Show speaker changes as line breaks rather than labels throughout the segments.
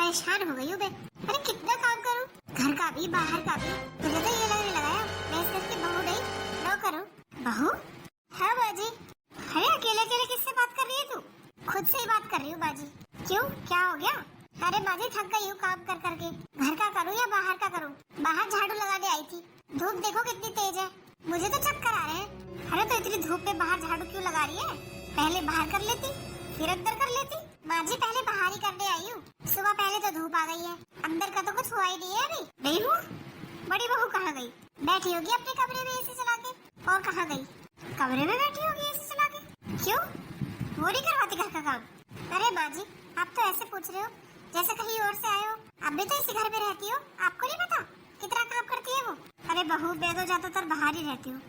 परेशान हो गई हूँ मैं। अरे कितना काम करूँ, घर का भी बाहर का भी। मुझे तो ये लगने लगा है मैं इस घर की बहू नहीं नौकर हूँ। बहू? हाँ बाजी। अरे अकेले अकेले किससे बात कर रही है तू? खुद से ही बात कर रही हूँ बाजी। क्यों, क्या हो गया? अरे बाजी थक गई हूँ काम कर करके। घर का करूँ या बाहर का करूँ? बाहर झाड़ू लगाने आई थी, धूप देखो कितनी तेज है, मुझे तो चक्कर आ रहे हैं। अरे तो इतनी धूप में बाहर झाड़ू क्यों लगा रही है? पहले बाहर कर लेती फिर अंदर कर लेती। बाजी पहले बाहर ही करने आई हूँ, सुबह पहले तो धूप आ गई है, अंदर का तो कुछ हुआ ही नहीं है अभी। नहीं हुआ? बड़ी बहू कहाँ गई? बैठी होगी अपने कमरे में एसी चला के। और कहाँ गई? कमरे में बैठी होगी एसी चला के। क्यों, वो नहीं करवाती घर का काम? अरे बाजी आप तो ऐसे पूछ रहे हो जैसे कहीं और से आए हो। अब भी तो इसी घर में रहती हो, आपको नहीं पता कितना काम करती है वो? अरे बहू मैं तो ज्यादातर बाहर ही रहती हूँ।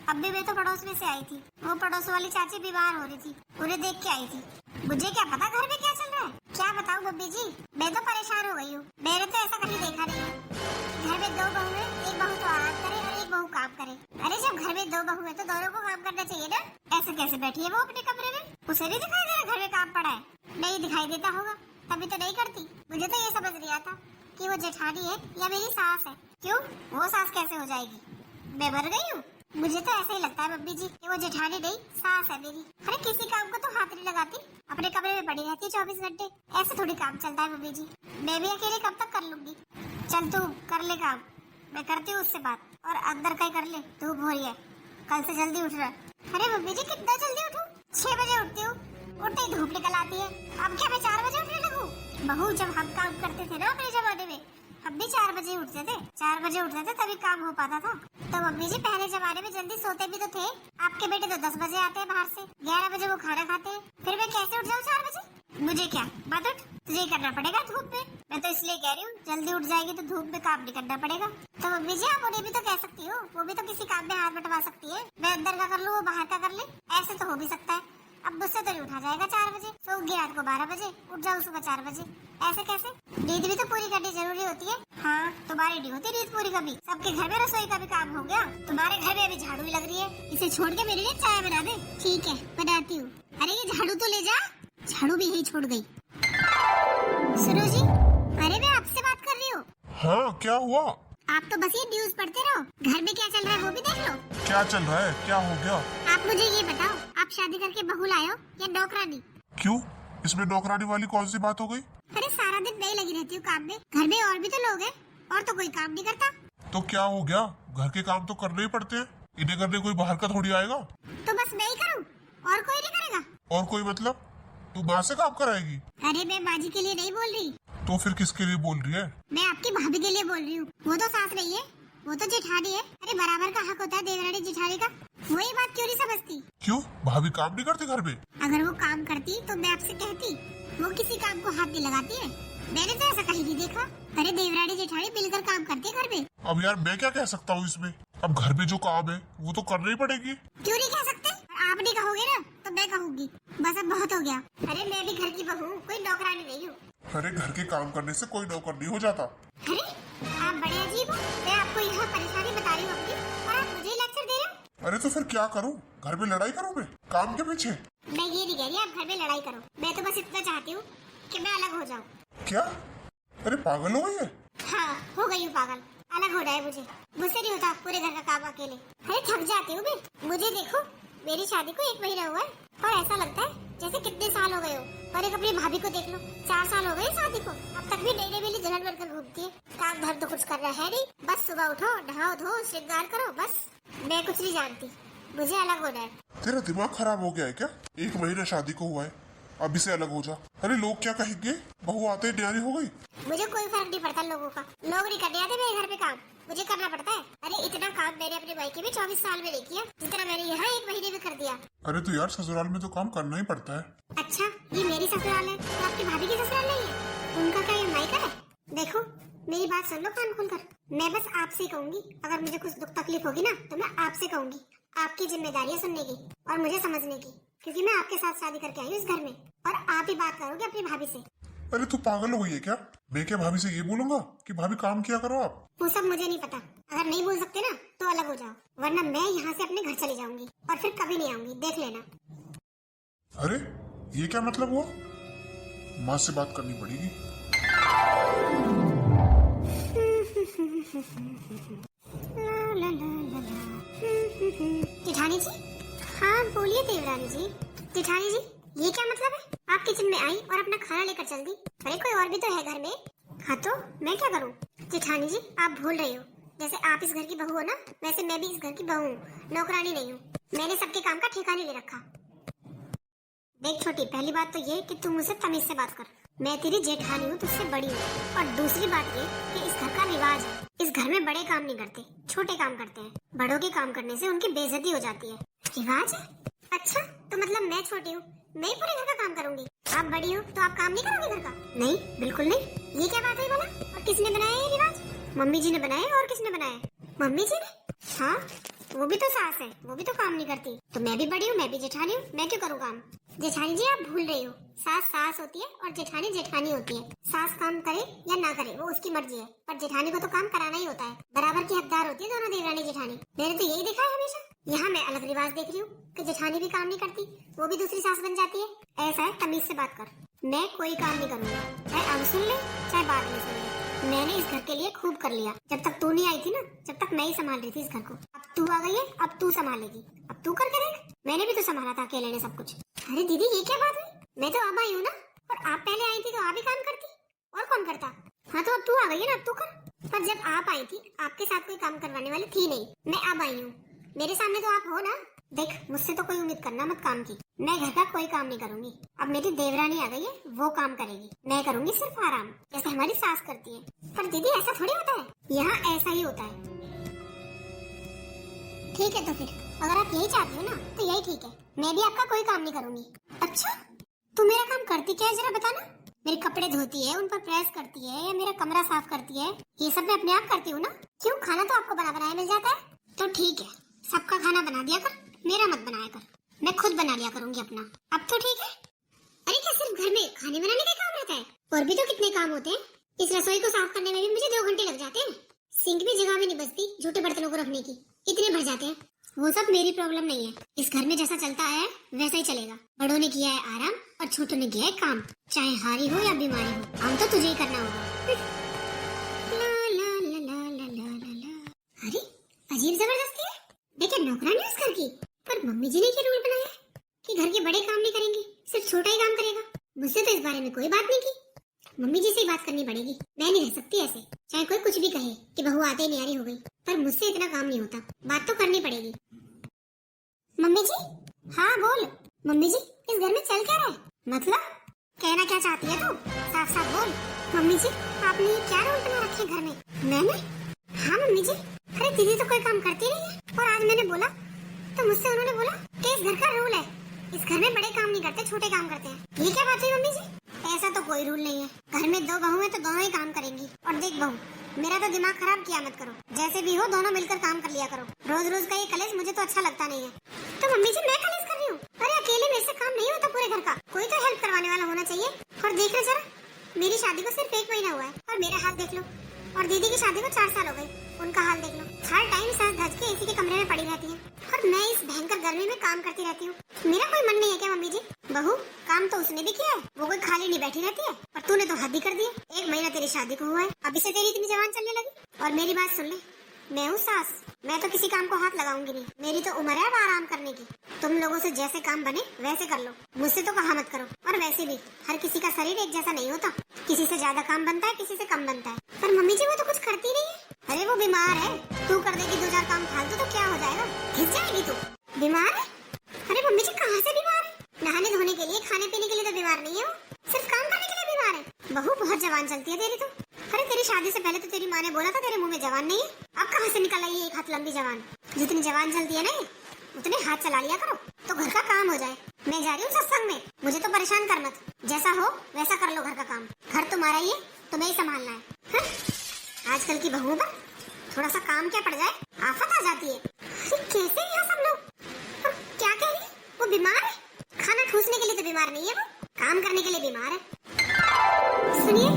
अब भी मैं तो पड़ोस में से आई थी, वो पड़ोस वाली चाची बीमार हो रही थी, उन्हें देख के आई थी। मुझे क्या पता घर में क्या चल रहा है। क्या बताऊँ बब्बी जी, मैं तो परेशान हो गई हूँ। मैंने तो ऐसा कहीं देखा नहीं है घर में दो बहू है, एक बहू तो आराम करे और एक बहू काम करे। अरे जब घर में दो बहू है तो दोनों को काम करना चाहिए ना। ऐसे कैसे बैठी है वो अपने कमरे में? उसे नहीं दिखाई दे रहा घर में काम पड़ा है? नहीं दिखाई देता होगा तभी तो नहीं करती। मुझे तो ये समझ नहीं आता कि वो जेठानी है या मेरी सास है। क्यों, वो सास कैसे हो जाएगी? मैं मर गई हूँ? मुझे तो ऐसा ही लगता है बब्बी जी कि वो जेठानी नहीं सास है मेरी। अरे किसी काम को तो हाथ नहीं लगाती, अपने कमरे में पड़ी रहती है 24 घंटे। ऐसे थोड़ी काम चलता है बब्बी जी। मैं भी अकेले कब तक कर लूंगी? चल तू कर ले काम, मैं करती हूँ उससे बात। और अंदर का ही कर ले, धूप हो रही है, कल से जल्दी उठ रहा। अरे बब्बी जी कितना जल्दी उठूं? 6 बजे उठती हूँ, उठते ही धूप निकल आती है। अब क्या मैं 4 बजे उठने लगूं? बहू जब हम काम करते थे ना अपने जमाने में, हम भी 4 बजे उठते थे। 4 बजे उठते थे तभी काम हो पाता था। तो मम्मी जी पहले जमाने में जल्दी सोते भी तो थे। आपके बेटे तो 10 बजे आते हैं बाहर से, 11 बजे वो खाना खाते हैं। फिर मैं कैसे उठ जाऊँ 4 बजे? मुझे क्या मत उठ, तुझे करना पड़ेगा धूप में। मैं तो इसलिए कह रही हूँ जल्दी उठ जाएगी तो धूप में काम नहीं करना पड़ेगा। तो मम्मी जी आप उन्हें भी तो कह सकती हो, वो भी तो किसी काम में हाथ बटवा सकती है। मैं अंदर का कर लूँ, वो बाहर का कर ले, ऐसे तो हो भी सकता है। अब मुझसे तो नहीं उठा जाएगा 4 बजे, सोऊंगी रात को 12 बजे, उठ जाऊँ सुबह 4 बजे। ऐसे कैसे? नींद भी तो पूरी करनी जरूरी होती है। हाँ तुम्हारी नहीं होती नींद पूरी कभी। सबके घर में रसोई का भी काम हो गया, तुम्हारे घर में अभी झाड़ू ही लग रही है। इसे छोड़ के मेरे लिए चाय बना दे। ठीक है बनाती हूँ। अरे ये झाड़ू तो ले जा। झाड़ू भी यही छोड़ गई। सुनो जी, अरे मैं आपसे बात कर रही हूँ।
हाँ क्या हुआ?
आप तो बस ये न्यूज पढ़ते रहो, घर में क्या चल रहा है वो भी देख लो।
क्या चल रहा है, क्या हो गया?
आप मुझे ये बताओ, आप शादी करके बहू लाए हो या नौकरानी?
क्यों, इसमें नौकरानी वाली कौन सी बात हो गई?
अरे सारा दिन मैं लगी रहती हूँ काम में, घर में और भी तो लोग हैं और तो कोई काम नहीं करता।
तो क्या हो गया, घर के काम तो करने ही पड़ते हैं, इन्हें करने कोई बाहर का थोड़ी आएगा।
तो बस मैं ही करूँ और कोई नहीं करेगा?
और कोई मतलब तू माँ से काम कराएगी?
अरे मैं बाजी के लिए नहीं बोल रही।
तो फिर किसके लिए बोल रही है?
मैं आपकी भाभी के लिए बोल रही हूँ। वो तो सास नहीं है, वो तो जेठानी है। अरे बराबर का हक होता है देवरानी जेठानी का। वही बात क्यों नहीं समझती?
क्यों, भाभी काम नहीं करती घर में?
अगर वो काम करती तो मैं आपसे कहती, वो किसी काम को हाथ नहीं लगाती है। मैंने तो ऐसा कहीं नहीं देखा। अरे देवरानी जेठानी मिलकर काम करती है घर में।
अब यार मैं क्या कह सकता हूँ इसमें, अब घर में जो काम है वो तो करना ही पड़ेगी।
क्यों नहीं कह सकते? आप नहीं कहोगे ना तो मैं कहूँगी। बस अब बहुत हो गया। अरे मैं भी घर की बहू हूँ, कोई नौकरानी नहीं हूँ।
अरे घर के काम करने से कोई नौकर नहीं हो जाता।
अरे आप बड़े अजीब हो। मैं आपको यहाँ परेशानी बता रही हूँ अपनी और आप मुझे लेक्चर दे रहे हो।
अरे तो फिर क्या करूँ, घर में लड़ाई करूँ मैं काम के पीछे?
मैं ये नहीं कह रही आप घर में लड़ाई करो, मैं तो बस इतना चाहती हूँ कि मैं अलग हो जाऊँ।
क्या? अरे पागल हो गई है?
हाँ हो गई हूँ पागल, अलग होना है मुझे। मुझसे नहीं होता पूरे घर का काम अकेले। अरे थक जाती हूँ मैं। मुझे देखो, मेरी शादी को 1 महीना हुआ है और ऐसा लगता है जैसे कितने साल हो गए हो। और एक अपनी भाभी को देख लो, 4 साल हो गए शादी को, अब तक भी नई नई दुल्हन बनकर घूमती है। काम धर्म तो कुछ करना है नहीं, बस सुबह उठो, नहाओ धो, श्रृंगार करो, बस। मैं कुछ नहीं जानती, मुझे अलग होना है।
तेरा दिमाग खराब हो गया है क्या? 1 महीना शादी को हुआ है, अभी से अलग हो जा। अरे लोग क्या कहेंगे, बहू आते ही न्यारी हो गई।
मुझे कोई फर्क नहीं पड़ता लोगों का, लोग नहीं करने आते मेरे घर पे काम, मुझे करना पड़ता है। अरे इतना काम मैंने अपने मायके में 24 साल में नहीं किया जितना मैंने यहाँ 1 महीने में कर दिया।
अरे तो यार ससुराल में तो काम करना ही पड़ता है।
अच्छा ये मेरी ससुराल है तो आपकी भाभी की ससुराल नहीं है? उनका क्या ये मायका है? देखो मेरी बात सुन लो कान खोलकर, मैं बस आपसे कहूंगी, अगर मुझे कुछ दुख तकलीफ होगी ना तो मैं आपसे कहूंगी। आपकी जिम्मेदारी है सुनने की और मुझे समझने की, क्योंकि मैं आपके साथ शादी करके आई हूँ इस घर में और आप ही बात करोगे अपनी भाभी से।
अरे तू पागल हो गई है क्या? मैं क्या भाभी से ये बोलूंगा कि भाभी काम किया करो आप?
वो सब मुझे नहीं पता, अगर नहीं बोल सकते ना तो अलग हो जाओ, वरना मैं यहाँ से अपने घर चली जाऊंगी और फिर कभी नहीं आऊंगी, देख लेना।
अरे ये क्या मतलब हुआ? माँ से बात करनी पड़ेगी।
जेठानी जी, हाँ बोलिए देवरानी जी। जेठानी जी, ये क्या मतलब है? आप किचन में आई और अपना खाना लेकर चल दी। अरे कोई और भी तो है घर में। हाँ तो मैं क्या करूँ? जेठानी जी, आप भूल रही हो, जैसे आप इस घर की बहू हो ना, वैसे मैं भी इस घर की बहू हूँ, नौकरानी नहीं हूँ। मैंने सबके काम का ठेका नहीं ले रखा। देख छोटी, पहली बात तो ये कि तू मुझसे तमीज से बात कर। मैं तेरी जेठानी हूँ, तुझसे बड़ी हूँ। और दूसरी बात ये कि इस घर का रिवाज है, इस घर में बड़े काम नहीं करते, छोटे काम करते हैं। बड़ों के काम करने से उनकी बेइज्जती हो जाती है। रिवाज है? अच्छा, तो मतलब मैं छोटी हूँ, मैं ही पूरे घर का काम करूंगी। आप बड़ी हो तो आप काम नहीं करोगे घर का? नहीं, बिल्कुल नहीं। ये क्या बात है बोला? और किसने बनाया ये रिवाज? मम्मी जी ने बनाया। और किसने बनाया? मम्मी जी ने। हाँ, वो भी तो सास है, वो भी तो काम नहीं करती। तो मैं भी बड़ी हूँ, मैं भी जेठानी हूँ, मैं क्यों करूँ काम? जेठानी जी, आप भूल रही हो, सास सास होती है और जेठानी जेठानी होती है। सास काम करे या ना करे वो उसकी मर्जी है, पर जेठानी को तो काम कराना ही होता है। बराबर की हकदार होती है दोनों देवरानी जेठानी। मैंने तो यही देखा है हमेशा। यहाँ मैं अलग रिवाज देख रही हूँ कि जेठानी भी काम नहीं करती, वो भी दूसरी सास बन जाती है। ऐसा है, तमीज से बात कर। मैं कोई काम नहीं करूँगा, चाहे अब सुन ले चाहे बाद में सुन ले। मैंने इस घर के लिए खूब कर लिया। जब तक तू नहीं आई थी ना, जब तक मैं ही संभाल रही थी इस घर को। अब तू आ गई है, अब तू संभालेगी, अब तू करके देख। मैंने भी तो संभाला था अकेले ने सब कुछ। अरे दीदी, ये क्या बात हुई? मैं तो अब आई हूँ ना, और आप पहले आई थी तो आप ही काम करती, और कौन करता? हाँ तो अब तू आ गई है ना, अब तू कर। पर जब आप आई थी, आपके साथ कोई काम करवाने वाली थी नहीं। मैं अब आई हूँ, मेरे सामने तो आप हो ना। देख, मुझसे तो कोई उम्मीद करना मत काम की। मैं घर का कोई काम नहीं करूंगी। अब मेरी देवरानी आ गई है, वो काम करेगी। मैं करूंगी सिर्फ आराम, जैसे हमारी सास करती है। पर दीदी, ऐसा थोड़ी होता है। यहाँ ऐसा ही होता है। ठीक है, तो फिर अगर आप यही चाहती हो ना, तो यही ठीक है। मैं भी आपका कोई काम नहीं करूंगी। अच्छा, तू मेरा काम करती क्या है जरा बताना? मेरे कपड़े धोती है, उन पर प्रेस करती है, या मेरा कमरा साफ करती है? ये सब मैं अपने आप करती हूँ ना। क्यों, खाना तो आपको बना बनाया मिल जाता है। तो ठीक है, सबका खाना बना दिया कर, मेरा मत बनाया कर। मैं खुद बना लिया करूंगी अपना। अब तो ठीक है। अरे क्या सिर्फ घर में खाने बनाने का काम रहता है? और भी तो कितने काम होते हैं। इस रसोई को साफ करने में भी मुझे 2 घंटे लग जाते हैं। सिंक भी जगह भी नहीं बचती झूठे बर्तनों को रखने की, इतने भर जाते हैं। वो सब मेरी प्रॉब्लम नहीं है। इस घर में जैसा चलता है वैसा ही चलेगा। बड़ों ने किया है आराम और छोटों ने किया है काम, चाहे हारी हो या बीमारी हो, काम तो तुझे ही करना होगा। ला ला ला ला ला ला ला ला। अरे अजीब जबरदस्ती है। देखिए, नौकरानी उस घर की, पर मम्मी जी ने क्या रूल बनाया कि घर के बड़े काम नहीं करेंगे, सिर्फ छोटा ही काम करेगा। मुझसे तो इस बारे में कोई बात नहीं की। मम्मी जी से ही बात करनी पड़ेगी। मैं नहीं रह सकती ऐसे, चाहे कोई कुछ भी कहे कि बहू आते ही न्यारी हो गई, पर मुझसे इतना काम नहीं होता। बात तो करनी पड़ेगी। मम्मी जी, हाँ बोल। मम्मी जी, इस घर में चल क्या रहा है? मतलब कहना क्या चाहती है तू? साफ साफ बोल। मम्मी जी, आपने ये क्या रोल बना रखे घर में? मैंने? हाँ मम्मी जी। अरे दीदी तो कोई काम करती नहीं है, और आज मैंने बोला तो मुझसे उन्होंने बोला कि इस घर का रूल है, इस घर में बड़े काम नहीं करते, छोटे काम करते हैं। ये क्या बात है मम्मी जी? ऐसा तो कोई रूल नहीं है। घर में 2 बहू है तो दोनों ही काम करेंगी। और देख बहू, मेरा तो दिमाग खराब किया मत करो। जैसे भी हो दोनों मिलकर काम कर लिया करो। रोज रोज का ये कलेश मुझे तो अच्छा लगता नहीं है। तो मम्मी जी, मैं कलेश कर रही हूँ? अरे अकेले मेरे से काम नहीं होता पूरे घर का, कोई तो हेल्प करवाने वाला होना चाहिए। और देख लो जरा, मेरी शादी को सिर्फ 1 महीना हुआ है और मेरा हाल देख लो। और दीदी की शादी को 4 साल हो गए, उनका हाल देख लो। हर टाइम सास धज के एसी के कमरे में पड़ी रहती है, और मैं इस भयंकर गर्मी में काम करती रहती हूँ। मेरा कोई मन नहीं है क्या मम्मी जी? बहू, काम तो उसने भी किया है, वो कोई खाली नहीं बैठी रहती है। और तूने तो हद ही कर दी है। 1 महीना तेरी शादी को हुआ है, अभी से तेरी इतनी जवान चलने लगी। और मेरी बात सुन ले, मैं हूँ सास, मैं तो किसी काम को हाथ लगाऊंगी नहीं। मेरी तो उम्र है अब आराम करने की। तुम लोगों से जैसे काम बने वैसे कर लो, मुझसे तो कहा मत करो। और वैसे भी हर किसी का शरीर एक जैसा नहीं होता, किसी से ज्यादा काम बनता है, किसी से कम बनता है। पर मम्मी जी, वो तो कुछ करती नहीं है। अरे वो बीमार है, तू कर देगी 2-4 काम फालतू तो क्या हो जाएगा? घिस जाएगी तू। बीमार है? अरे मम्मी जी, कहाँ से बीमार है? नहाने धोने के लिए, खाने पीने के लिए तो बीमार नहीं है वो, सिर्फ काम करने के लिए बीमार है। बहू, बहुत जवान चलती है तेरी तो। अरे तेरी शादी से पहले तो तेरी माँ ने बोला था तेरे मुंह में जवान नहीं है। अब कहाँ से निकल आई 1 हाथ लंबी जवान? जितनी जवान चलती है ना, उतने हाथ चला लिया करो तो घर का काम हो जाए। मैं जा रही हूँ सत्संग में, मुझे तो परेशान कर मत। जैसा हो वैसा कर लो घर का काम। घर तुम्हारा ही है, तुम्हें ही संभालना है। आजकल की बहुओं पर थोड़ा सा काम क्या पड़ जाए, आफत आ जाती है। कैसे यहाँ सब लोग? और क्या कह रही है? वो बीमार है? खाना ठूसने के लिए तो बीमार नहीं है, वो काम करने के लिए बीमार है। सुनिए।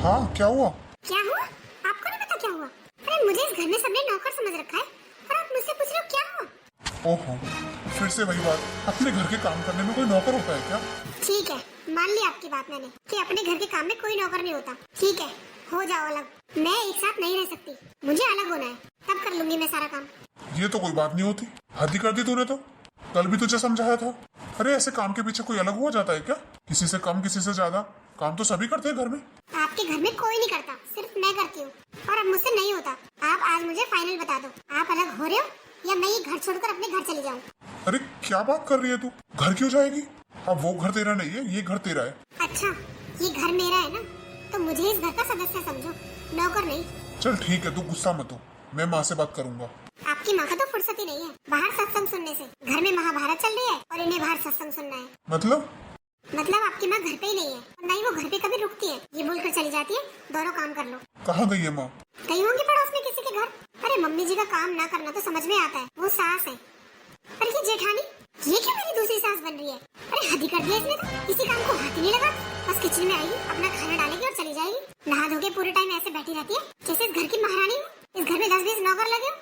हाँ, क्या हुआ?
क्या हुआ? आपको नहीं पता क्या हुआ? अरे मुझे इस घर में सबने नौकर समझ रखा है, और आप मुझसे पूछ रहे हो क्या हुआ?
ओहो, फिर से वही बात, अपने घर के काम करने में कोई नौकर होता है क्या?
ठीक है, मान ली आपकी बात मैंने कि अपने घर के काम में कोई नौकर नहीं होता। ठीक है, हो जाओ अलग। मैं एक साथ नहीं रह सकती, मुझे अलग होना है, तब कर लूंगी मैं सारा काम।
ये तो कोई बात नहीं होती, हद ही कर दी तूने तो। कल भी तुझे समझाया था। अरे ऐसे काम के पीछे कोई अलग हुआ जाता है क्या? किसी से कम किसी से ज्यादा काम तो सभी करते हैं घर में।
आपके घर में कोई नहीं करता, सिर्फ मैं करती हूँ, और अब मुझसे नहीं होता। आप आज मुझे फाइनल बता दो, आप अलग हो रहे हो या मैं ये घर छोड़कर अपने घर चली जाऊँ?
अरे क्या बात कर रही है तू? घर क्यों जाएगी? अब वो घर तेरा नहीं है, ये घर तेरा है।
अच्छा, ये घर मेरा है ना, तो मुझे इस घर का सदस्य समझो, नौकर नहीं।
चल ठीक है, तू गुस्सा मत हो, मैं माँ से बात करूंगा।
आपकी माँ का तो फुर्सत ही नहीं है बाहर सत्संग सुनने से। घर में महाभारत चल रही है और इन्हें बाहर सत्संग सुनना है। मतलब आपकी माँ घर पे ही नहीं है, और न ही वो घर पे कभी रुकती है। ये बोलकर चली जाती है, दोनों काम कर लो।
कहाँ गई है माँ?
गई होंगी पड़ोस में किसी के घर। अरे मम्मी जी का काम ना करना तो समझ में आता है, वो सास है। अरे ये जेठानी, ये क्या मेरी दूसरी सास बन रही है? अरे हद ही कर दिया इसने तो, किसी काम को हाथ ही नहीं लगा। बस किचन में आएगी, अपना खाना डालेगी और चली जाएगी। नहा धो के पूरे टाइम ऐसे बैठी रहती है जैसे इस घर की महारानी हो। इस घर में 10-20 नौकर लगे हो।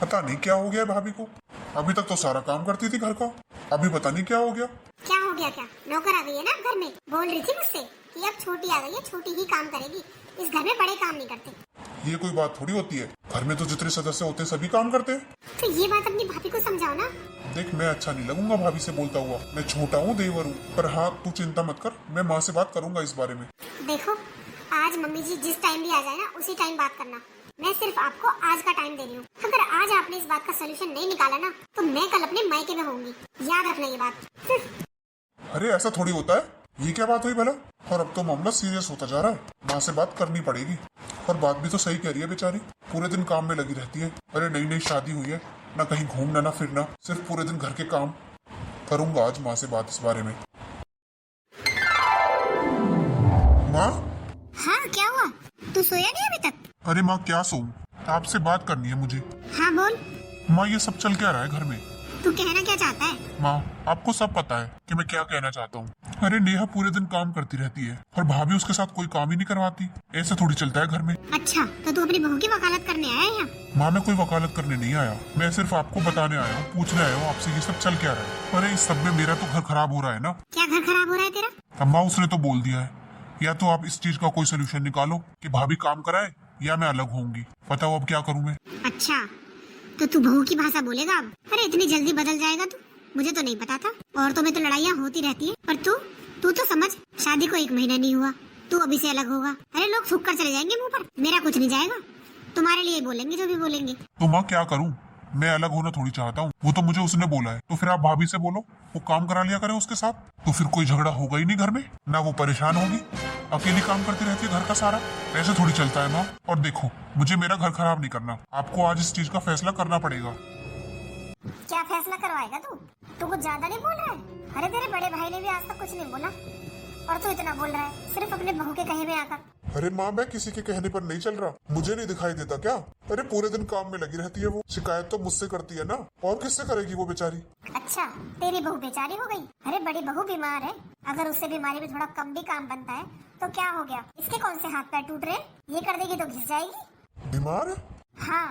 पता नहीं क्या हो गया भाभी को, अभी तक तो सारा काम करती थी घर का, अभी पता नहीं क्या हो गया।
क्या हो गया? क्या नौकर आ गई है ना घर में? बोल रही थी मुझसे कि अब छोटी आ गई है, छोटी ही काम करेगी, इस घर में बड़े काम नहीं करते।
ये कोई बात थोड़ी होती है, घर में तो जितने सदस्य होते हैं सभी काम करते हैं।
तो ये बात अपनी भाभी को समझाओ ना।
देख मैं अच्छा नहीं लगूंगा भाभी से बोलता हुआ, मैं छोटा हूँ, देवर हूँ, पर हाँ तू चिंता मत कर, मैं माँ से बात करूंगा इस बारे में।
देखो, आज मम्मी जी जिस टाइम भी आ जाए ना, उसी टाइम बात करना। मैं सिर्फ आपको आज का टाइम दे रही हूँ। अगर आज आपने इस बात का सोल्यूशन नहीं निकाला ना, तो मैं कल अपने मायके में होंगी, याद रखना ये बात।
अरे ऐसा थोड़ी होता है, ये क्या बात हुई भला? और अब तो मामला सीरियस होता जा रहा है, माँ से बात करनी पड़ेगी। और बात भी तो सही कह रही है बेचारी, पूरे दिन काम में लगी रहती है। अरे नई नई शादी हुई है, ना कहीं घूमना ना फिरना, सिर्फ पूरे दिन घर के काम। करूंगा आज माँ से बात इस बारे में। माँ?
हाँ क्या हुआ? तू सोया नहीं अभी तक?
अरे माँ क्या सोऊं, आपसे बात करनी है मुझे।
हाँ बोल।
माँ ये सब चल क्या रहा है घर में?
तू कहना क्या चाहता है?
माँ आपको सब पता है कि मैं क्या कहना चाहता हूँ। अरे नेहा पूरे दिन काम करती रहती है और भाभी उसके साथ कोई काम ही नहीं करवाती, ऐसे थोड़ी चलता है घर में।
अच्छा, तो तू अपनी बहू की वकालत करने आया है यहाँ?
माँ मैं कोई वकालत करने नहीं आया, मैं सिर्फ आपको बताने आया हूँ, पूछने आया हूँ आपसे ये सब चल क्या रहा है। अरे इस सब में मेरा तो घर खराब हो रहा है ना।
क्या घर खराब हो रहा है तेरा?
अम्मा उसने तो बोल दिया है, या तो आप इस चीज का कोई सोल्यूशन निकालो कि भाभी काम कराए या मैं अलग होंगी। बताओ अब क्या करूँ मैं?
अच्छा, तो तू बहू की भाषा बोलेगा अब? अरे इतनी जल्दी बदल जाएगा तू? मुझे तो नहीं पता था। औरतों में तो लड़ाइयाँ होती रहती है, पर तू तो समझ, शादी को 1 महीना नहीं हुआ, तू अभी से अलग होगा। अरे लोग थूक कर चले जाएंगे मुंह पर, मेरा कुछ नहीं जाएगा। तुम्हारे लिए बोलेंगे जो भी बोलेंगे।
तो माँ क्या करूँ, मैं अलग होना थोड़ी चाहता हूँ, वो तो मुझे उसने बोला है। तो फिर आप भाभी से बोलो वो काम करा लिया करे उसके साथ, तो फिर कोई झगड़ा होगा ही नहीं घर में, ना वो परेशान होगी। अकेली काम करती रहती है घर का सारा, ऐसे थोड़ी चलता है माँ। और देखो मुझे मेरा घर खराब नहीं करना, आपको आज इस चीज का फैसला करना पड़ेगा।
क्या फैसला करवाएगा तू? तू कुछ ज्यादा नहीं बोल रहा है? अरे तेरे बड़े भाई ने भी आज तक कुछ नहीं बोला, और तू इतना बोल रहा है सिर्फ अपने बहू के कहे में आकर।
अरे माँ मैं किसी के कहने पर नहीं चल रहा, मुझे नहीं दिखाई देता क्या? अरे पूरे दिन काम में लगी रहती है वो, शिकायत तो मुझसे करती है ना, और किससे करेगी वो बेचारी?
अच्छा, तेरी बहू बेचारी हो गई? अरे बड़ी बहू बीमार है, अगर उससे बीमारी में थोड़ा कम भी काम बनता है तो क्या हो गया? इसके कौन से हाथ पैर टूट रहे? ये कर देगी तो घिस जाएगी।
बीमार है?
हाँ,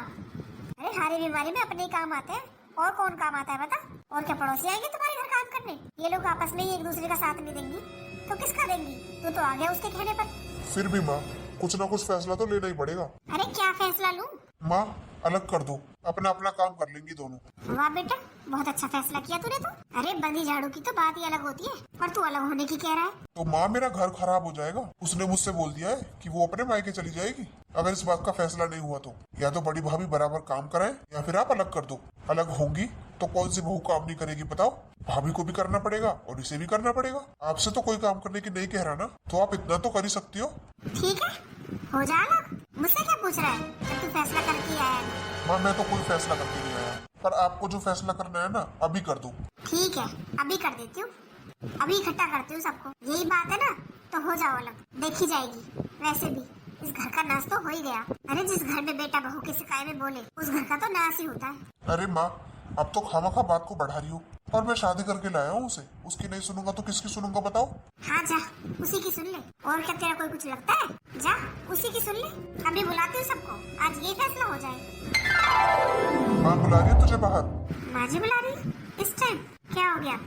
अरे हमारी बीमारी में अपने ही काम आते हैं, और कौन काम आता है बता? और क्या पड़ोसी आएंगे तुम्हारे घर काम करने? ये लोग आपस में ही एक दूसरे का साथ नहीं देंगी तो किसका देंगी? तू तो आ गया उसके कहने पर।
फिर भी माँ कुछ ना कुछ फैसला तो लेना ही पड़ेगा।
अरे क्या फैसला लूं?
माँ अलग कर दो, अपना अपना काम कर लेंगी दोनों।
वाह बेटा, बहुत अच्छा फैसला किया तूने तो। अरे बंदी झाड़ू की तो बात ही अलग होती है, और तू अलग होने की कह रहा है।
तो माँ मेरा घर खराब हो जाएगा, उसने मुझसे बोल दिया है कि वो अपने मायके चली जाएगी अगर इस बात का फैसला नहीं हुआ तो। या तो बड़ी भाभी बराबर काम कराए या फिर आप अलग कर दो। अलग होंगी तो कौन सी बहू काम नहीं करेगी बताओ? भाभी को भी करना पड़ेगा और इसे भी करना पड़ेगा। आपसे तो कोई काम करने की नहीं कह रहा ना, तो आप इतना तो कर ही सकती हो।
ठीक है, हो जा अलग। मुझसे क्या पूछ रहा है जब तू फैसला करके आया है?
माँ मैं तो कोई फैसला करके नहीं आया, पर आपको जो फैसला करना है ना अभी कर दो।
ठीक है, अभी कर देती हूँ, अभी इकट्ठा करती हूँ सबको। यही बात है ना, तो हो जाओ अलग, देखी जाएगी। वैसे भी इस घर का नाश तो हो ही गया। अरे जिस घर में बेटा बहू के शिकायत में बोले, उस घर का तो नाश ही होता है।
अरे माँ अब तो खामखा बात को बढ़ा रही हो, और मैं शादी करके लाया हूँ उसे, उसकी नहीं सुनूंगा तो किसकी सुनूंगा बताओ?
हाँ जा, उसी की सुन ले। और क्या तेरा कोई कुछ लगता है? जा उसी की सुन ले। अभी बुलाती हूँ सबको, आज ये फैसला हो जाए।
माँ बुला रही है तुझे बाहर?
माँ जी बुला रही है? इस टाइम क्या हो गया?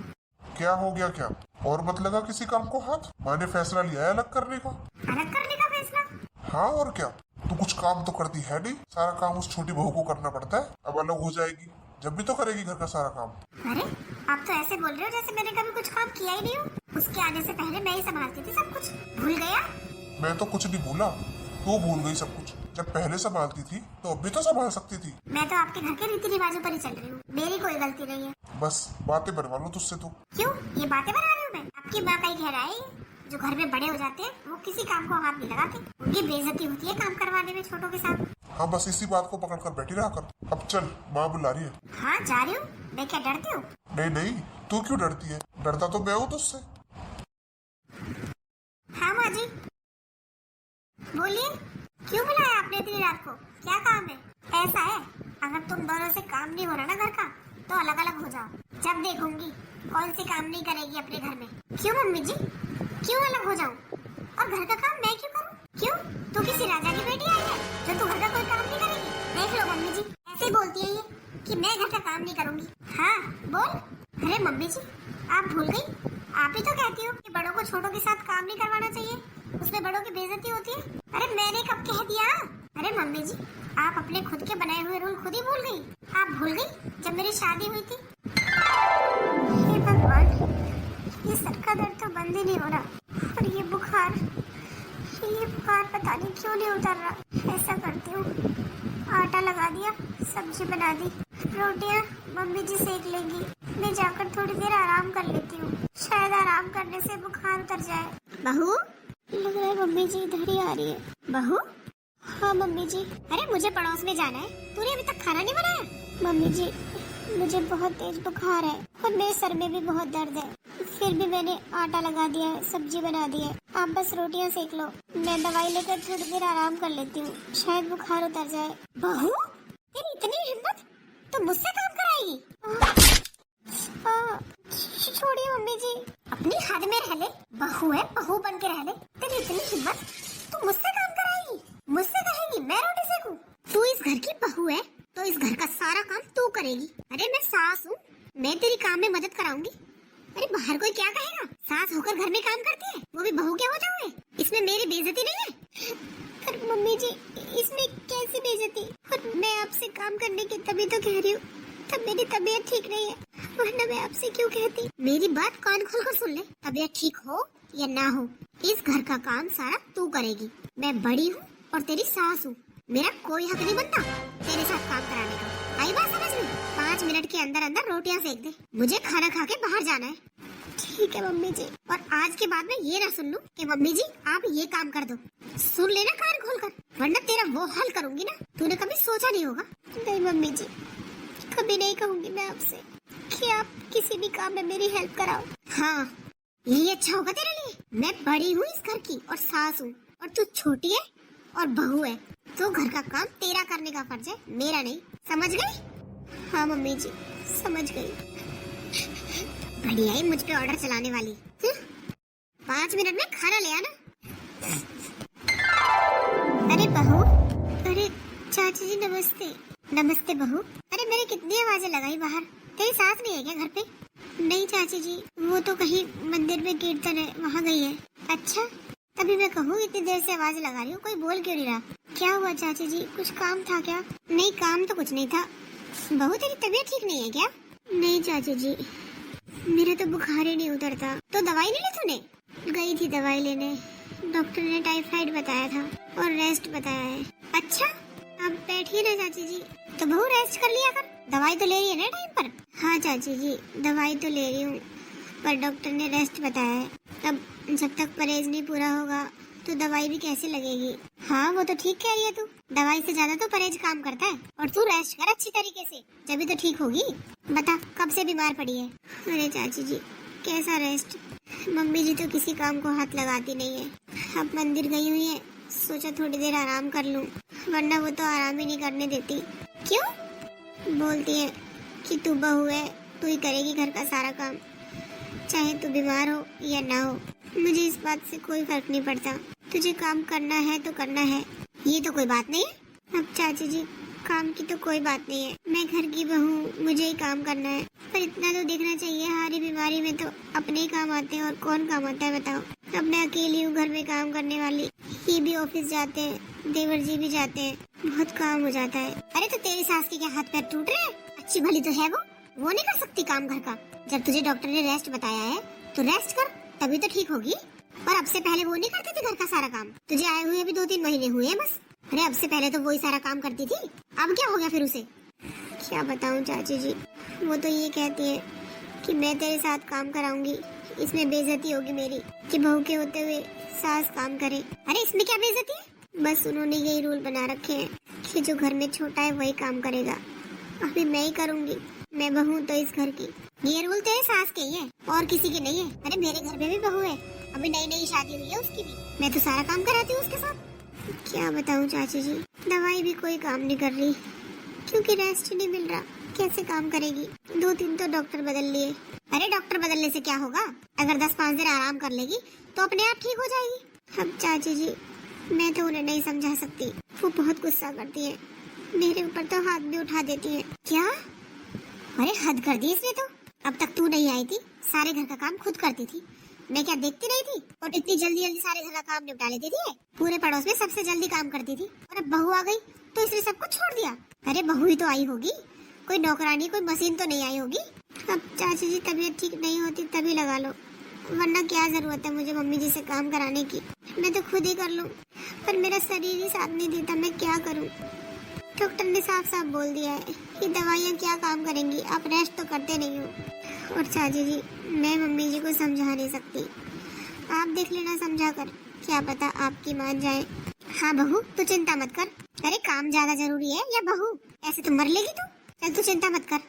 क्या हो गया क्या? और मत लगा किसी काम को हाथ। माँ ने फैसला लिया है अलग करने का।
अलग करने का फैसला?
हाँ और क्या। तू कुछ काम तो करती है नहीं, सारा काम उस छोटी बहू को करना पड़ता है। अब अलग हो जाएगी जब भी तो करेगी घर का सारा काम।
अरे आप तो ऐसे बोल रहे हो जैसे मैंने कभी कुछ काम किया ही नहीं हो। उसके आने से पहले मैं ही संभालती थी सब कुछ, भूल गया?
मैं तो कुछ नहीं भूला, तू भूल गई सब कुछ। जब पहले संभालती थी तो अब भी तो संभाल सकती थी।
मैं तो आपके घर के रीति रिवाजों पर ही चल रही हूँ, मेरी कोई गलती नहीं है।
बस बातें बनवा लो तुझसे तो।
क्यों ये बातें बना रही हूँ मैं? आपकी माँ का ही कह रहा है ये। जो घर में बड़े हो जाते हैं वो किसी काम को हाथ नहीं लगाते, उनकी बेइज्जती होती है काम करवाने में छोटों के साथ।
हाँ बस इसी बात को पकड़ कर बैठी रहा कर। अब चल, माँ बुला रही है।
हाँ जा रही हूँ। मैं क्या डरती हूँ?
नहीं नहीं, तू क्यों डरती है? डरता तो मैं हूँ तुझसे।
हाँ माँ जी बोलिए, क्यों बुलाया आपने इतनी रात को? क्या काम है? ऐसा है, अगर तुम दोनों से काम नहीं हो रहा ना घर का तो अलग अलग हो जाओ, जब देखूंगी कौन सी काम नहीं करेगी अपने घर में। क्यों मम्मी जी, क्यों अलग हो जाऊं? और घर का काम मैं क्यों करूं? क्यों तू किसी राजा की बेटी आई है जो तू घर का कोई काम नहीं करेगी? देख लो मम्मी जी, ऐसे ही बोलती है ये कि मैं घर का काम नहीं करूंगी। हाँ बोल। अरे मम्मी जी आप भूल गई, आप ही तो कहती हो कि बड़ों को छोटों के साथ काम नहीं करवाना चाहिए, उसमें बड़ों की बेइज्जती होती है। अरे मैंने कब कह दिया? अरे मम्मी जी आप अपने खुद के बनाए हुए रूल खुद ही भूल गई। आप भूल गई जब मेरी शादी हुई थी? हे भगवान, ये सर का दर्द तो बंद ही नहीं हो रहा, और ये बुखार पता नहीं क्यों नहीं उतर रहा। ऐसा करती हूँ, आटा लगा दिया, सब्जी बना दी, रोटियाँ मम्मी जी सेक लेंगी, मैं जाकर थोड़ी देर आराम कर लेती हूँ, शायद आराम करने से बुखार उतर जाए। बहू, लग रहा है मम्मी जी इधर ही आ रही है। बहू? हाँ मम्मी जी। अरे मुझे पड़ोस में जाना है, तूने अभी तक खाना नहीं बनाया? मम्मी जी मुझे बहुत तेज बुखार है और मेरे सर में भी बहुत दर्द है, फिर भी मैंने आटा लगा दिया है, सब्जी बना दी है, आप बस रोटियां सेक लो, मैं दवाई लेकर थोड़ी देर आराम कर लेती हूँ, शायद बुखार उतर जाए। बहू तेरी इतनी हिम्मत, तो मुझसे काम कराएगी? छोड़िए मम्मी जी, अपनी हद में रह ले, बहू है बहू बन के रह ले। तेरी इतनी हिम्मत, तू मुझसे काम कराएगी? मुझसे कहेगी मैं रोटी सेकूं? तू इस घर की बहू है तो इस घर का सारा काम तू करेगी। अरे मैं सास हूँ, मैं तेरी काम में मदद कराऊंगी। अरे बाहर कोई क्या कहेगा, सास होकर घर में काम करती है, वो भी बहू क्या हो जाओगे? इसमें मेरी बेइज्जती नहीं है? पर मम्मी जी इसमें कैसी बेइज्जती? और मैं आपसे काम करने की तभी तो कह रही हूँ, तब मेरी तबीयत ठीक नहीं है, वरना मैं आपसे क्यों कहती? मेरी बात कान खोल कर सुन ले, तबीयत ठीक हो या ना हो, इस घर का काम सारा तू करेगी। मैं बड़ी हूँ और तेरी सास हूँ, मेरा कोई हक नहीं बनता तेरे साथ काम कराने का। आई बात समझ में? 5 मिनट के अंदर अंदर रोटियां सेक दे, मुझे खाना खा के बाहर जाना है। ठीक है मम्मी जी। और आज के बाद में ये ना सुन लूं कि मम्मी जी आप ये काम कर दो, सुन लेना कान खोल कर, वरना तेरा वो हाल करूंगी ना तूने कभी सोचा नहीं होगा। नहीं मम्मी जी, कभी नहीं कहूंगी मैं आपसे कि आप किसी भी काम में मेरी हेल्प कराओ। हाँ यही अच्छा होगा तेरे लिए। मैं बड़ी हूँ इस घर की और सास हूँ, और तू छोटी है और बहू है, तो घर का काम तेरा करने का फर्ज है, मेरा नहीं। समझ गई? हाँ मम्मी जी समझ गई। बढ़िया ही मुझ पे ऑर्डर चलाने वाली। 5 मिनट में खाना ले आना। अरे बहू, अरे चाची जी नमस्ते। नमस्ते बहू। अरे मैंने कितनी आवाजें लगाई बाहर, तेरी सास नहीं है क्या घर पे? नहीं चाची जी, वो तो कहीं मंदिर में कीर्तन है वहाँ गई है। अच्छा, तभी मैं कहूँ इतनी देर से आवाज लगा रही हूँ, कोई बोल क्यों नहीं रहा? क्या हुआ चाची जी, कुछ काम था क्या? नहीं काम तो कुछ नहीं था। बहू तेरी तबीयत ठीक नहीं है क्या? नहीं चाची जी, मेरा तो बुखार ही नहीं उतरता। तो दवाई नहीं ली तूने? गई थी दवाई लेने, डॉक्टर ने टाइफाइड बताया था और रेस्ट बताया है। अच्छा अब बैठिए ना चाची जी। तो बहू रेस्ट कर लिया कर, दवाई तो ले रही है ना टाइम पर? हाँ चाची जी दवाई तो ले रही हूँ, पर डॉक्टर ने रेस्ट बताया है। अब जब तक परहेज नहीं पूरा होगा तो दवाई भी कैसे लगेगी? हाँ वो तो ठीक कह रही है तू, दवाई से ज्यादा तो परहेज काम करता है। और तू रेस्ट कर अच्छी तरीके से, जब तो ठीक होगी। बता कब से बीमार पड़ी है? अरे चाची जी कैसा रेस्ट, मम्मी जी तो किसी काम को हाथ लगाती नहीं है। अब मंदिर गई हुई है, सोचा थोड़ी देर आराम कर लूं, वरना वो तो आराम ही नहीं करने देती। क्यों? बोलती है कि तू बहू है, तू ही करेगी घर का सारा काम, चाहे तू बीमार हो या ना हो। मुझे इस बात से कोई फर्क नहीं पड़ता, तुझे काम करना है तो करना है, ये तो कोई बात नहीं है। अब चाची जी काम की तो कोई बात नहीं है, मैं घर की बहू, मुझे ही काम करना है। पर इतना तो देखना चाहिए, हमारी बीमारी में तो अपने ही काम आते हैं और कौन काम आता है बताओ। अब मैं अकेली हूँ घर में काम करने वाली, ये भी ऑफिस जाते हैं, देवर जी भी जाते हैं, बहुत काम हो जाता है। अरे तो तेरी सास के क्या हाथ पैर टूट रहे हैं? अच्छी भली तो है वो नहीं कर सकती काम घर का। जब तुझे डॉक्टर ने रेस्ट बताया है तो रेस्ट कर, तभी तो ठीक होगी। और अब से पहले वो नहीं करती थी घर का सारा काम? तुझे आए हुए अभी 2-3 महीने हुए हैं बस। अरे अब से पहले तो वही सारा काम करती थी, अब क्या हो गया फिर उसे? क्या बताऊं चाची जी, वो तो ये कहती है कि मैं तेरे साथ काम कराऊंगी, इसमें बेइज्जती होगी मेरी कि बहू के होते हुए सास काम करे। अरे इसमें क्या बेइज्जती है? बस उन्होंने यही रूल बना रखे हैं कि जो घर में छोटा है वही काम करेगा। अभी मैं ही करूंगी, मैं बहू तो इस घर की। ये रूल तेरे सास के ही है और किसी के नहीं है। अरे मेरे घर में भी बहू है, अभी नई शादी हुई है उसकी भी, मैं तो सारा काम कराती हूँ उसके साथ। क्या बताऊँ चाची जी, दवाई भी कोई काम नहीं कर रही क्योंकि रेस्ट नहीं मिल रहा। कैसे काम करेगी? 2-3 तो डॉक्टर बदल लिए। अरे डॉक्टर बदलने से क्या होगा? अगर 10-5 दिन आराम कर लेगी तो अपने आप ठीक हो जाएगी। अब चाची जी मैं तो उन्हें नहीं समझा सकती, वो बहुत गुस्सा करती है, मेरे ऊपर तो हाथ भी उठा देती है। क्या? अरे हद कर दी इसने तो। अब तक तू नहीं आई थी, सारे घर का काम खुद करती थी, मैं क्या देखती नहीं थी? और इतनी जल्दी जल्दी सारे घर का काम निपटा लेती थी, पूरे पड़ोस में सबसे जल्दी काम करती थी। और अब बहू आ गई तो इसने सब कुछ छोड़ दिया। अरे बहू ही तो आई होगी, कोई नौकरानी कोई मशीन तो नहीं आई होगी। अब चाची जी तबीयत ठीक नहीं होती तभी लगा लो, वरना क्या जरूरत है मुझे मम्मी जी से काम कराने की, मैं तो खुद ही कर लूं। पर मेरा शरीर ही साथ नहीं देता, मैं क्या करूं? डॉक्टर ने साफ साफ बोल दिया है कि दवाइयाँ क्या काम करेंगी, आप रेस्ट तो करते नहीं हो। और चाची जी मैं मम्मी जी को समझा नहीं सकती, आप देख लेना समझा कर, क्या पता आपकी मान जाए। हाँ बहू तू चिंता मत कर। अरे काम ज्यादा जरूरी है या बहू? ऐसे तो मर लेगी तू। चल तू चिंता मत कर,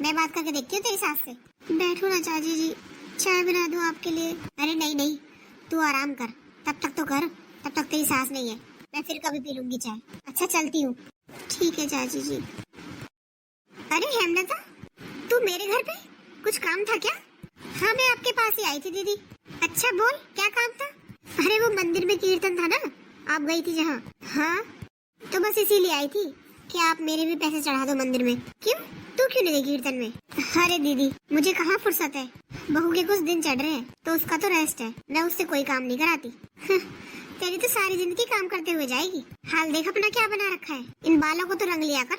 मैं बात करके देखती हूँ तेरी सास से। बैठो ना चाची जी, चाय बना दूँ आपके लिए? अरे नहीं तू आराम कर, तब तक तो कर, तब तक तेरी सास नहीं है, मैं फिर कभी पी लूंगी चाय। अच्छा चलती हूँ। ठीक है चाची जी। अरे हेमलता तू मेरे घर पे, कुछ काम था क्या? हाँ मैं आपके पास ही आई थी दीदी। अच्छा बोल क्या काम था? अरे वो मंदिर में कीर्तन था ना, आप गई थी जहाँ। हाँ तो बस इसीलिए आई थी कि आप मेरे भी पैसे चढ़ा दो मंदिर में। क्यों तू क्यों नहीं गई कीर्तन में? अरे दीदी मुझे कहाँ फुर्सत है, बहू के कुछ दिन चढ़ रहे हैं तो उसका तो रेस्ट है, मैं उससे कोई काम नहीं कराती। तेरी तो सारी जिंदगी काम करते हुए जाएगी। हाल देख अपना क्या बना रखा है, इन बालों को तो रंग लिया कर।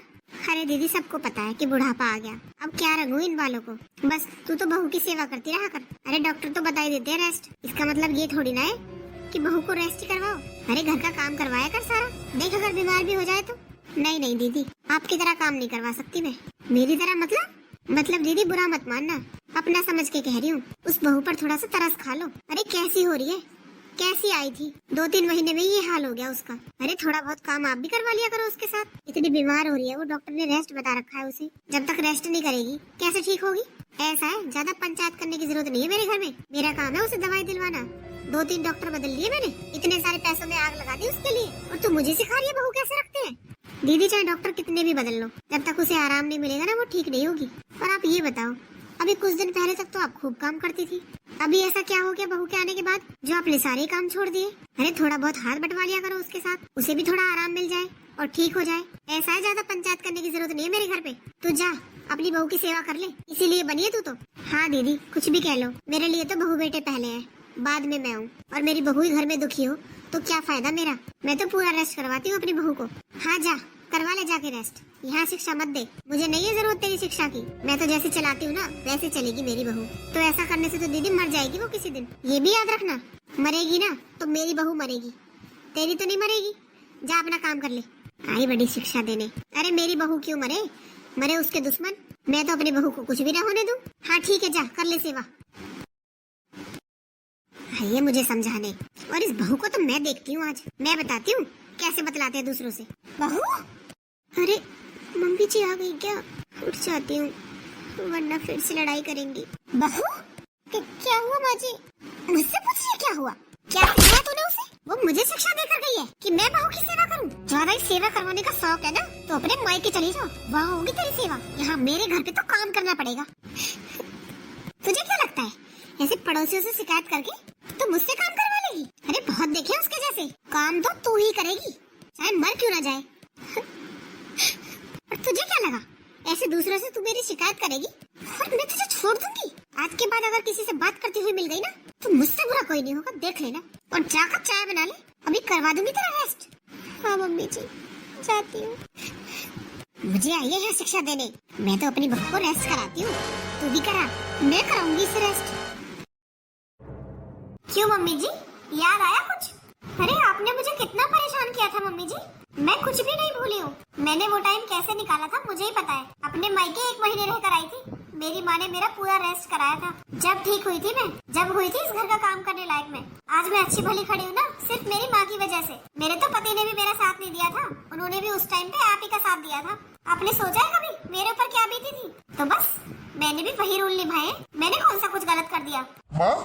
अरे दीदी सबको पता है कि बुढ़ापा आ गया, अब क्या रंगू इन बालों को, बस तू तो बहू की सेवा करती रहा कर। अरे डॉक्टर तो बता ही देते हैं रेस्ट, इसका मतलब ये थोड़ी ना है कि बहू को रेस्ट ही करवाओ। अरे घर का काम करवाया कर सारा, देख अगर बीमार भी हो जाए तो। नहीं दीदी आपकी तरह काम नहीं करवा सकती मैं। मेरी तरह मतलब दीदी बुरा मत मानना, अपना समझ के कह रही हूँ। उस बहू पर थोड़ा सा तरस खा लो। अरे कैसी हो रही है, कैसी आई थी, 2-3 महीने में ये हाल हो गया उसका। अरे थोड़ा बहुत काम आप भी करवा लिया करो उसके साथ, इतनी बीमार हो रही है वो, डॉक्टर ने रेस्ट बता रखा है उसे, जब तक रेस्ट नहीं करेगी कैसे ठीक होगी? ऐसा है ज्यादा पंचायत करने की जरूरत नहीं है मेरे घर में, मेरा काम है उसे दवाई दिलवाना। 2-3 डॉक्टर बदल लिए मैंने, इतने सारे पैसों में आग लगा दी उसके लिए, और तू मुझे सिखा रही है बहू कैसे रखते हैं? दीदी चाहे डॉक्टर कितने भी बदल लो, जब तक उसे आराम नहीं मिलेगा ना वो ठीक नहीं होगी। और आप ये बताओ, अभी कुछ दिन पहले तक तो आप खूब काम करती थी, अभी ऐसा क्या हो गया बहू के आने के बाद जो आपने सारे काम छोड़ दिए? अरे थोड़ा बहुत हाथ बंटवा लिया करो उसके साथ, उसे भी थोड़ा आराम मिल जाए और ठीक हो जाए। ऐसा है ज्यादा पंचायत करने की जरूरत नहीं है मेरे घर पे, तू जा अपनी बहू की सेवा कर ले, इसीलिए बनी है तू तो। हाँ दीदी कुछ भी कह लो, मेरे लिए तो बहू बेटे पहले है, बाद में मैं हूँ। और मेरी बहू ही घर में दुखी हो तो क्या फायदा मेरा, मैं तो पूरा रेस्ट करवाती हूँ अपनी बहू को। हाँ जा करवा ले जाके रेस्ट, यहाँ शिक्षा मत दे, मुझे नहीं है जरूरत तेरी शिक्षा की, मैं तो जैसे चलाती हूँ ना वैसे चलेगी मेरी बहू। तो ऐसा करने से तो दीदी मर जाएगी वो किसी दिन, ये भी याद रखना। मरेगी ना तो मेरी बहू मरेगी, तेरी तो नहीं मरेगी। जा अपना काम कर ले, आई बड़ी शिक्षा देने। अरे मेरी बहू क्यों मरे, मरे उसके दुश्मन, मैं तो अपनी बहू को कुछ भी ना होने दूं। हाँ ठीक है जा कर ले सेवा। ये मुझे समझाने, और इस बहू को तो मैं देखती हूँ आज, मैं बताती हूँ कैसे बतलाते हैं दूसरों से। बहू अरे मम्मी जी आ गई क्या? उठ जाती हूँ वरना फिर से लड़ाई करेंगी। बहू क्या हुआ माँ जी? मुझसे पूछिए क्या हुआ, क्या सिखाया तूने उसे? वो मुझे शिक्षा देकर गई है कि मैं बहू की सेवा करूं। ज्यादा ही सेवा करवाने का शौक है ना तो अपने मायके चली जाओ, वहाँ होगी तेरी सेवा, यहाँ मेरे घर पे तो काम करना पड़ेगा। तुझे क्या लगता है ऐसे पड़ोसियों से शिकायत करके तो मुझसे काम करवा लेगी? अरे बहुत देखे उसके जैसे, काम तो तू ही करेगी चाहे मर क्यों ना जाए। लगा ऐसे दूसरों से तू मेरी शिकायत करेगी और मैं तुझे छोड़ दूंगी। आज के बाद अगर किसी से बात करती हुई मिल गई ना तो मुझसे बुरा कोई नहीं होगा, देख लेना। और जाकर चाय बना ले, अभी करवा दूंगी तेरा रेस्ट। हाँ मम्मी जी, जाती हूँ। मुझे आई है शिक्षा देने, मैं तो अपनी बहू को रेस्ट कराती हूँ। तू भी करा, मैं कराऊंगी इसे रेस्ट। क्यों मम्मी जी, याद आया कुछ? अरे आपने मुझे कितना परेशान किया था मम्मी जी, मैं कुछ भी नहीं भूली हूँ। मैंने वो टाइम कैसे निकाला था मुझे ही पता है। अपने मायके 1 महीने रहकर आई थी, मेरी माँ ने मेरा पूरा रेस्ट कराया था। जब ठीक हुई थी मैं, जब हुई थी इस घर का काम करने लायक मैं। आज मैं अच्छी भली खड़ी हूँ ना, सिर्फ मेरी माँ की वजह से। मेरे तो पति ने भी मेरा साथ नहीं दिया था, उन्होंने भी उस टाइम पे आप ही का साथ दिया था। आपने सोचा है कभी मेरे ऊपर क्या बीती थी? तो बस मैंने भी वही रूल निभाए। मैंने कौन सा कुछ गलत कर दिया?
माँ,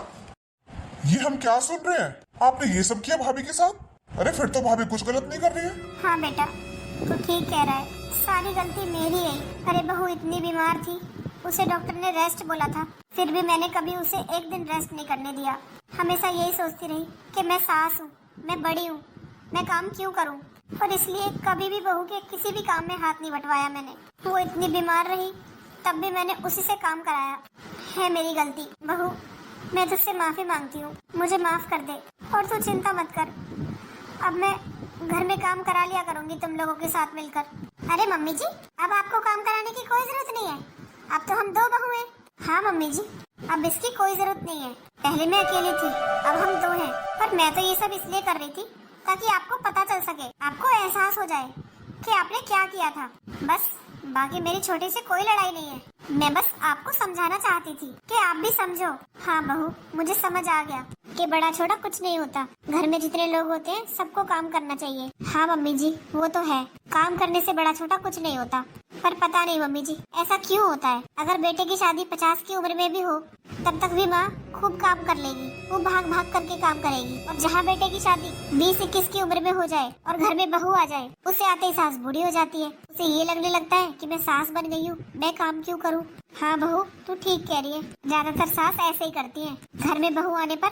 ये हम क्या सुन रहे हैं? आपने ये सब किया भाभी के साथ? अरे फिर तो भाभी कुछ गलत नहीं कर रही है।
हाँ बेटा, तू ठीक कह रहा है, सारी गलती मेरी है। अरे बहू इतनी बीमार थी, उसे डॉक्टर ने रेस्ट बोला था, फिर भी मैंने कभी उसे एक दिन रेस्ट नहीं करने दिया। हमेशा यही सोचती रही कि मैं सास हूँ, मैं बड़ी हूँ, मैं काम क्यों करूँ। और इसलिए कभी भी बहू के किसी भी काम में हाथ नहीं बटवाया मैंने। वो इतनी बीमार रही तब भी मैंने उसी से काम कराया। है मेरी गलती बहू, मैं तुझसे माफी मांगती हूँ, मुझे माफ कर दे। और तू चिंता मत कर, अब मैं घर में काम करा लिया करूंगी तुम लोगों के साथ मिलकर। अरे मम्मी जी, अब आपको काम कराने की कोई जरूरत नहीं है, अब तो हम 2 बहू हैं। हाँ मम्मी जी, अब इसकी कोई जरूरत नहीं है। पहले मैं अकेली थी, अब हम 2 हैं। पर मैं तो ये सब इसलिए कर रही थी ताकि आपको पता चल सके, आपको एहसास हो जाए कि आपने क्या किया था। बस बाकी मेरी छोटी से कोई लड़ाई नहीं है। मैं बस आपको समझाना चाहती थी कि आप भी समझो। हाँ बहू, मुझे समझ आ गया कि बड़ा छोटा कुछ नहीं होता, घर में जितने लोग होते हैं सबको काम करना चाहिए। हाँ मम्मी जी, वो तो है, काम करने से बड़ा छोटा कुछ नहीं होता। पर पता नहीं मम्मी जी ऐसा क्यों होता है। अगर बेटे की शादी 50 की उम्र में भी हो तब तक भी माँ खूब काम कर लेगी, वो भाग भाग करके काम करेगी। और जहाँ बेटे की शादी 20-21 की उम्र में हो जाए और घर में बहू आ जाए, उसे आते ही सास बूढ़ी हो जाती है। उसे ये लगने लगता है कि मैं सास बन गई हूँ, मैं काम क्यों करूँ। हाँ बहू, तू ठीक कह रही है, ज्यादातर सास ऐसे ही करती है। घर में बहू आने पर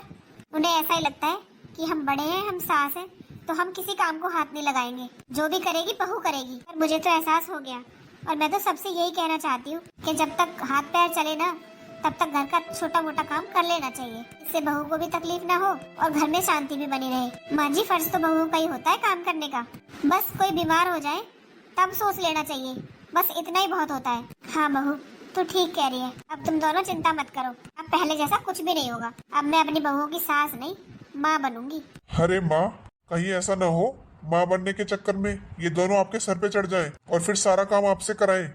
उन्हें ऐसा ही लगता है कि हम बड़े हैं, हम सास हैं, तो हम किसी काम को हाथ नहीं लगाएंगे, जो भी करेगी बहू करेगी। पर मुझे तो एहसास हो गया, और मैं तो सबसे यही कहना चाहती हूँ कि जब तक हाथ पैर चले ना तब तक घर का छोटा मोटा काम कर लेना चाहिए। इससे बहू को भी तकलीफ ना हो और घर में शांति भी बनी रहे। माँ जी, फर्ज तो बहुओं का ही होता है काम करने का, बस कोई बीमार हो जाए तब सोच लेना चाहिए, बस इतना ही बहुत होता है। हाँ बहू, तू ठीक कह रही है, अब तुम दोनों चिंता मत करो, अब पहले जैसा कुछ भी नहीं होगा। अब मैं अपनी बहुओं की सास नहीं माँ बनूंगी।
अरे माँ, कहीं ऐसा ना हो माँ बनने के चक्कर में ये दोनों आपके सर पे चढ़ जाएं और फिर सारा काम आपसे कराएं।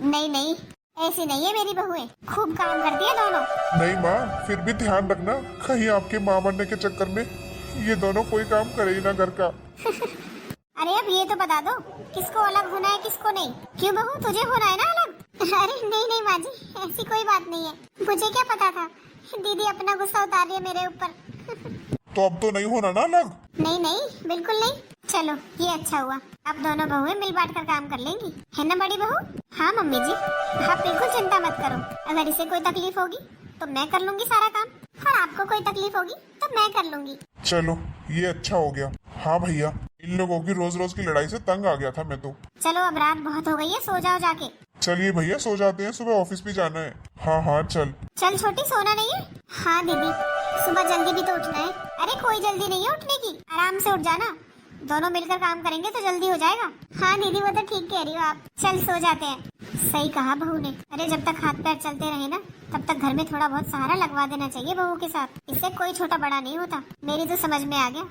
नहीं नहीं, ऐसी नहीं है मेरी बहुएं, खूब काम करती है दोनों।
नहीं माँ, फिर भी ध्यान रखना कहीं आपके माँ बनने के चक्कर में ये दोनों कोई काम करे ही ना घर का।
अरे अब ये तो बता दो किसको अलग होना है किसको नहीं। क्यों बहू, तुझे होना है ना अलग? अरे नहीं नहीं माँ जी, ऐसी कोई बात नहीं है, मुझे क्या पता था दीदी अपना गुस्सा उतार रही है मेरे ऊपर।
तो अब तो नहीं होना ना अलग?
नहीं नहीं, बिल्कुल नहीं। चलो ये अच्छा हुआ, अब दोनों बहुएं मिल बांट कर काम कर लेंगी, है ना बड़ी बहू? हाँ मम्मी जी, आप बिल्कुल चिंता मत करो, अगर इसे कोई तकलीफ होगी तो मैं कर लूंगी सारा काम, और आपको कोई तकलीफ होगी तो मैं कर लूंगी।
चलो ये अच्छा हो गया। हाँ भैया, इन लोगों की रोज रोज की लड़ाई से तंग आ गया था मैं तो।
चलो अब रात बहुत हो गई है, सो जाओ जाके।
चलिए भैया, सो जाते हैं, सुबह ऑफिस भी जाना है। हाँ हाँ चल।
चल छोटी, सोना नहीं है? हाँ दीदी, सुबह जल्दी भी तो उठना है। अरे कोई जल्दी नहीं है उठने की, आराम से उठ जाना, दोनों मिलकर काम करेंगे तो जल्दी हो जाएगा। हाँ दीदी, वो तो ठीक कह रही हो आप, चल सो जाते हैं। सही कहा बहू ने, अरे जब तक हाथ पैर चलते रहे ना तब तक घर में थोड़ा बहुत सहारा लगवा देना चाहिए बहू के साथ, इससे कोई छोटा बड़ा नहीं होता। मेरी तो समझ में आ गया,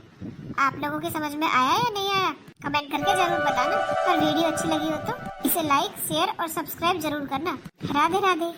आप लोगों की समझ में आया या नहीं आया कमेंट करके जरूर बताना। और वीडियो अच्छी लगी हो तो इसे लाइक शेयर और सब्सक्राइब जरूर करना। राधे राधे।